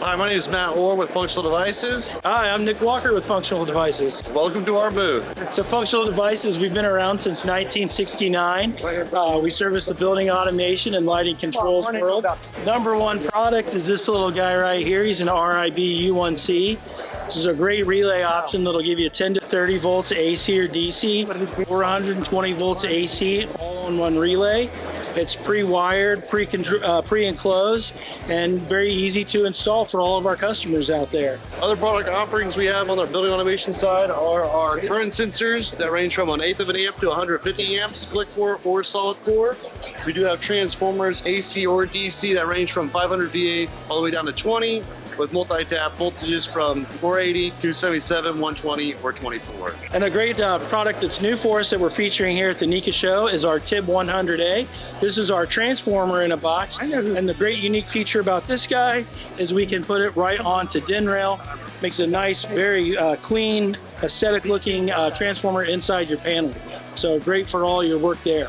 Hi, my name is Matt Orr with Functional Devices. Hi, I'm Nick Walker with Functional Devices. Welcome to our booth. So Functional Devices, we've been around since 1969. We service the building automation and lighting controls world. Number one product is this little guy right here. He's an RIB U1C. This is a great relay option that'll give you 10 to 30 volts AC or DC, or 120 volts AC, all on one relay. It's pre-wired, pre-enclosed, and very easy to install for all of our customers out there. Other product offerings we have on our building automation side are our current sensors that range from 1/8 of an amp to 150 amps, split core or solid core. We do have transformers, AC or DC, that range from 500 VA all the way down to 20, with multi-tap voltages from 480, 277, 120, or 24. And a great product that's new for us that we're featuring here at the NECA show is our TIB 100A. This is our transformer in a box, and the great unique feature about this guy is we can put it right onto DIN rail. Makes a nice, very clean, aesthetic looking transformer inside your panel. So great for all your work there.